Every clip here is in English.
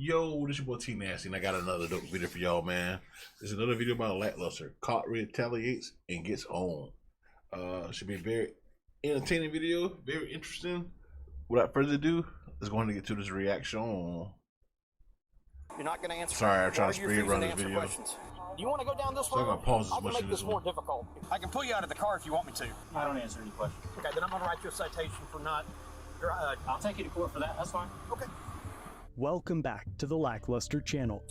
Yo, this your boy T Nasty, and I got another dope video for y'all, man. This is another video about Lackluster. Caught retaliates and gets on. Should be a very entertaining video, very interesting. Without further ado, let's go ahead and get to this reaction. You're not going to answer. Sorry, I'm trying to speed run this video. Questions. Do you want to go down this So I'm road? gonna pause I as can much make of this this more one. difficult. I can pull you out of the car if you want me to. I don't answer any questions. Okay, then I'm going to write you a citation for not. I'll take you to court for that. That's fine. Okay. Welcome back to the Lackluster channel.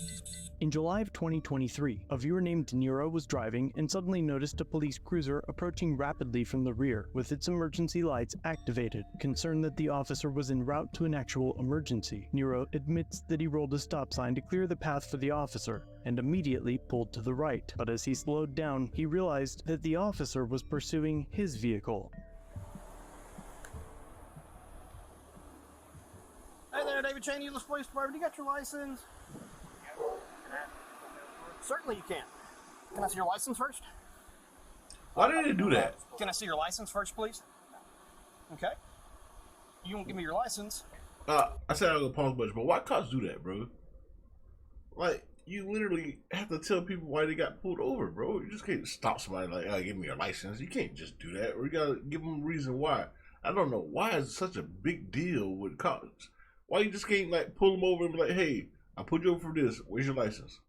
In July of 2023, a viewer named Nero was driving and suddenly noticed a police cruiser approaching rapidly from the rear with its emergency lights activated. Concerned that the officer was en route to an actual emergency, Nero admits that he rolled a stop sign to clear the path for the officer and immediately pulled to the right. But as he slowed down, he realized that the officer was pursuing his vehicle. Hey there, David Cheney, Euless Police Department. You got your license? Certainly you can. Can I see your license first? Why did they do that? Can I see your license first, please? Okay. You won't give me your license. I said I was gonna pause much, but why cops do that, bro? Like, you literally have to tell people why they got pulled over, bro. You just can't stop somebody like, oh, give me your license. You can't just do that. Or you gotta give them a reason why. I don't know. Why is it such a big deal with cops? Why you just can't, like, pull them over and be like, hey, I pulled you over for this. Where's your license?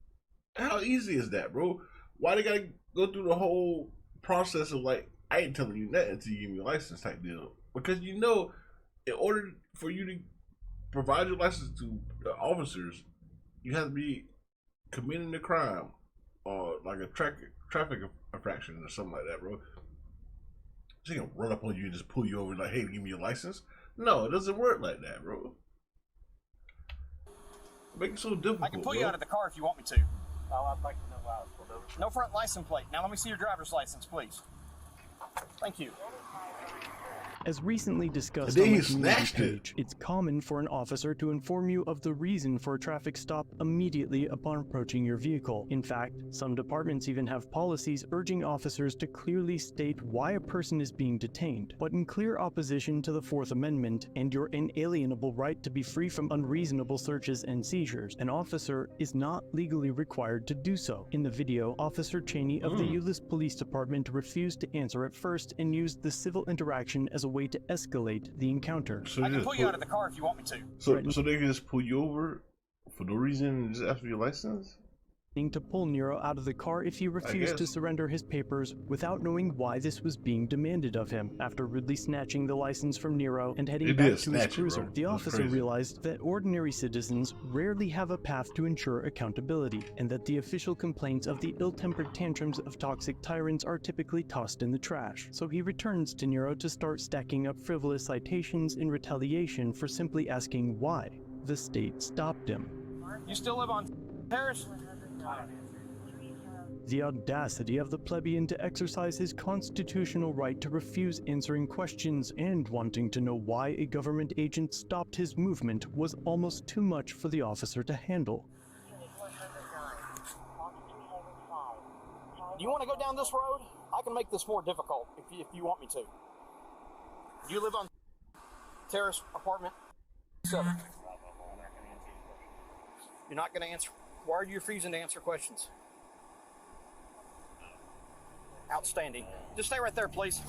How easy is that, bro? Why they gotta go through the whole process of, like, I ain't telling you nothing until you give me a license type deal? Because, you know, in order for you to provide your license to the officers, you have to be committing a crime or, like, a traffic infraction or something like that, bro. So they gonna run up on you and just pull you over and like, hey, give me your license? No, it doesn't work like that, bro. Make it so difficult. I can pull you out of the car if you want me to. I'd like to know why I was pulled over. No front license plate. Now let me see your driver's license, please. Thank you. As recently discussed Today on he the community snatched it. page, it's common for an officer to inform you of the reason for a traffic stop immediately upon approaching your vehicle. In fact, some departments even have policies urging officers to clearly state why a person is being detained. But in clear opposition to the Fourth Amendment and your inalienable right to be free from unreasonable searches and seizures, an officer is not legally required to do so. In the video, Officer Cheney of the Euless Police Department refused to answer at first and used the civil interaction as a way to escalate the encounter. So I can pull you out of the car if you want me to. So they can just pull you over for no reason and just ask for your license? To pull Nero out of the car if he refused to surrender his papers without knowing why this was being demanded of him. After rudely snatching the license from Nero and heading back to his cruiser, the officer realized that ordinary citizens rarely have a path to ensure accountability, and that the official complaints of the ill-tempered tantrums of toxic tyrants are typically tossed in the trash. So he returns to Nero to start stacking up frivolous citations in retaliation for simply asking why the state stopped him. You still live on Paris? The audacity of the plebeian to exercise his constitutional right to refuse answering questions and wanting to know why a government agent stopped his movement was almost too much for the officer to handle. Do you want to go down this road? I can make this more difficult if you want me to. You live on Terrace Apartment 7. You're not going to answer. Why are you refusing to answer questions? Outstanding. Just stay right there, please.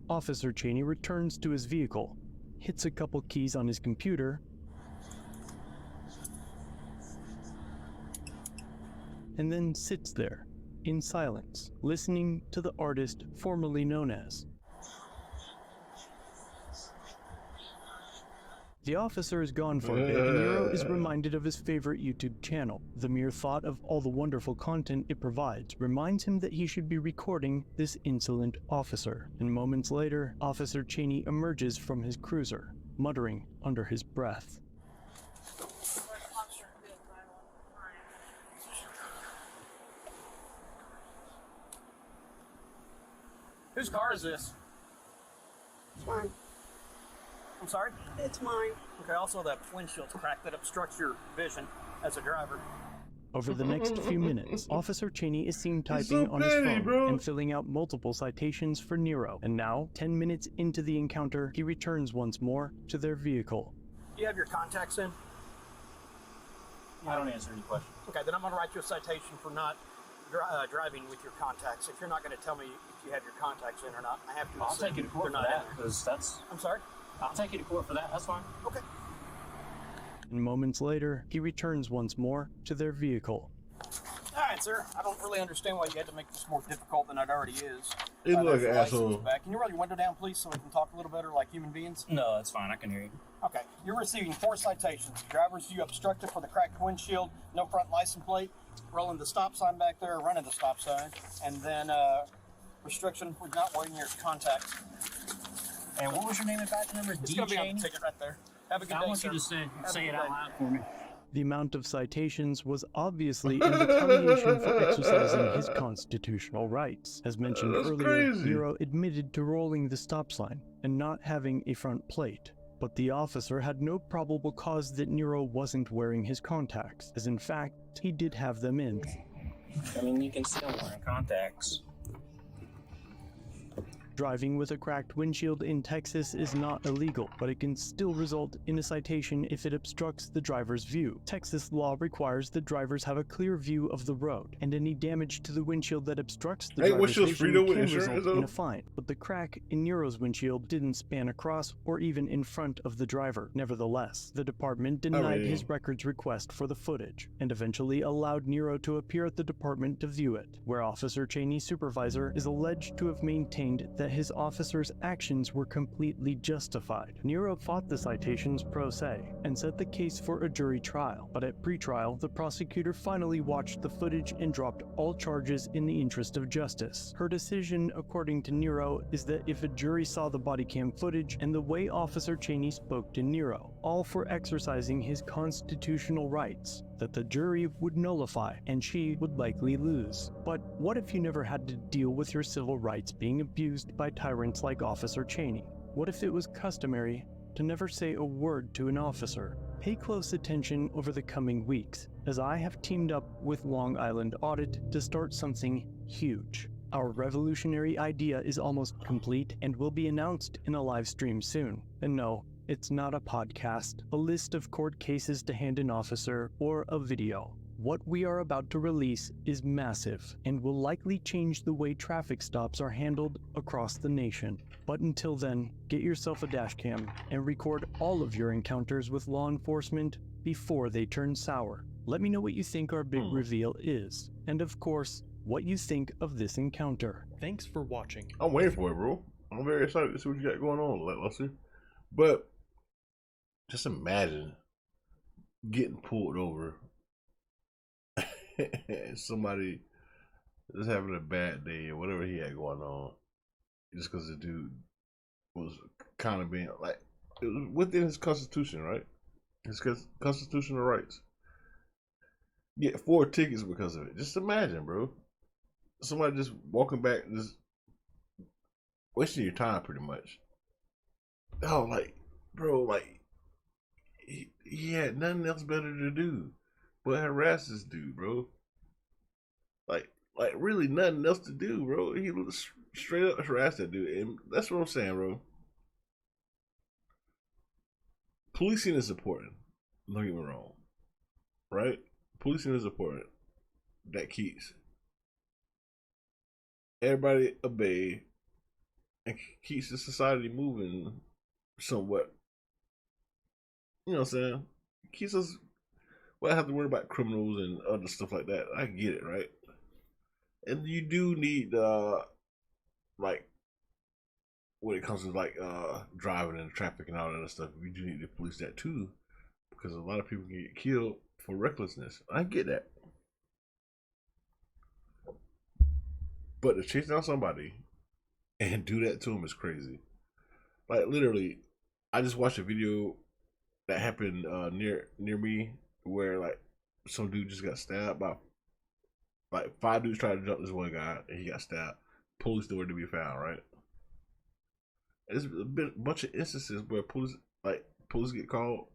Officer Cheney returns to his vehicle, hits a couple keys on his computer, and then sits there in silence, listening to the artist formerly known as. The officer is gone for a bit, and Nero is reminded of his favorite YouTube channel. The mere thought of all the wonderful content it provides reminds him that he should be recording this insolent officer. And moments later, Officer Cheney emerges from his cruiser, muttering under his breath. Whose car is this? It's mine. I'm sorry? It's mine. Okay, also that windshield's cracked that obstructs your vision as a driver. Over the next few minutes, Officer Cheney is seen typing on his phone and filling out multiple citations for Nero. And now, 10 minutes into the encounter, he returns once more to their vehicle. Do you have your contacts in? I don't answer any questions. Okay, then I'm going to write you a citation for not driving with your contacts. If you're not going to tell me if you have your contacts in or not, I have to. I'll take you to court for that, because that's... I'm sorry? I'll take you to court for that, that's fine. Okay. And moments later, he returns once more to their vehicle. All right, sir. I don't really understand why you had to make this more difficult than it already is. He look like there's an your license asshole. back. Can you roll your window down, please, so we can talk a little better like human beings? No, that's fine, I can hear you. Okay. You're receiving 4 citations. Drivers, you obstructed for the cracked windshield, no front license plate, rolling the stop sign back there, running the stop sign, and then restriction for not wearing your contacts. And what was your name and badge number? It's D. going to be on Cheney? the ticket right there. Have a good I day, want sir. you to say Have a it good out day. loud for me. The amount of citations was obviously in retaliation for exercising his constitutional rights. As mentioned That's earlier, crazy. Nero admitted to rolling the stop sign and not having a front plate. But the officer had no probable cause that Nero wasn't wearing his contacts, as in fact, he did have them in. I mean, you can still wear contacts. Driving with a cracked windshield in Texas is not illegal, but it can still result in a citation if it obstructs the driver's view. Texas law requires that drivers have a clear view of the road, and any damage to the windshield that obstructs the Hey, driver's windshield's vision free though with can insurance, result in though? a fine. But the crack in Nero's windshield didn't span across or even in front of the driver. Nevertheless, the department denied his records request for the footage, and eventually allowed Nero to appear at the department to view it, where Officer Cheney's supervisor is alleged to have maintained that his officer's actions were completely justified. Nero fought the citations pro se and set the case for a jury trial, but at pretrial, the prosecutor finally watched the footage and dropped all charges in the interest of justice. Her decision, according to Nero, is that if a jury saw the body cam footage and the way Officer Cheney spoke to Nero, all for exercising his constitutional rights, that the jury would nullify and she would likely lose. But what if you never had to deal with your civil rights being abused by tyrants like Officer Cheney? What if it was customary to never say a word to an officer? Pay close attention over the coming weeks, as I have teamed up with Long Island Audit to start something huge. Our revolutionary idea is almost complete and will be announced in a live stream soon. And no, it's not a podcast, a list of court cases to hand an officer, or a video. What we are about to release is massive and will likely change the way traffic stops are handled across the nation. But until then, get yourself a dashcam and record all of your encounters with law enforcement before they turn sour. Let me know what you think our big reveal is, and of course, what you think of this encounter. Thanks for watching. I'm waiting for it, bro. I'm very excited to see what you got going on, Leslie. But just imagine getting pulled over and somebody just having a bad day or whatever he had going on, just because the dude was kind of being like, it was within his constitution, right? His constitutional rights. Get 4 tickets because of it. Just imagine, bro. Somebody just walking back, just wasting your time, pretty much. Oh, like, bro, like, he had nothing else better to do but harass this dude, bro. Like really nothing else to do, bro. He straight up harassed that dude, and that's what I'm saying, bro. Policing is important. Don't get me wrong, right? Policing is important. That keeps everybody obey and keeps the society moving somewhat. You know what I'm saying? Keeps us. Well, I have to worry about criminals and other stuff like that. I get it, right? And you do need, like, when it comes to like driving and traffic and all that other stuff, you do need to police that too, because a lot of people can get killed for recklessness. I get that, but to chase down somebody and do that to them is crazy. Like literally, I just watched a video that happened near me where like some dude just got stabbed by like 5 dudes tried to jump this one guy and he got stabbed. Police nowhere to be found, right? There's been a bunch of instances where police get called,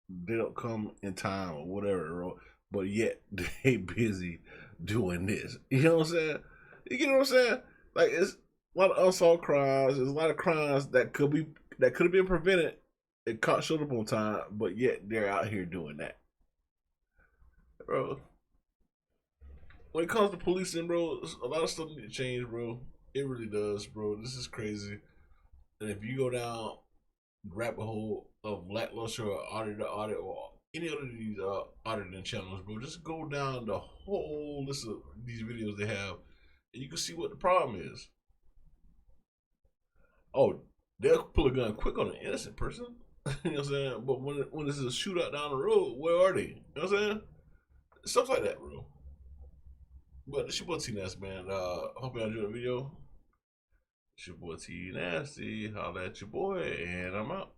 they don't come in time or whatever, but yet they busy doing this. You know what I'm saying? You get what I'm saying? Like it's a lot of unsolved crimes. There's a lot of crimes that could have been prevented and caught showed up on time, but yet they're out here doing that. Bro, when it comes to policing, bro, a lot of stuff need to change, bro. It really does, bro. This is crazy. And if you go down the rabbit hole of Lackluster or Audit to Audit or any other of these auditing channels, bro, just go down the whole list of these videos they have, and you can see what the problem is. Oh, they'll pull a gun quick on an innocent person. You know what I'm saying? But when this is a shootout down the road, where are they? You know what I'm saying? Stuff like that, bro. But it's your boy T Nasty, man. Hope y'all enjoyed the video. It's your boy T Nasty. Holla at your boy, and I'm out.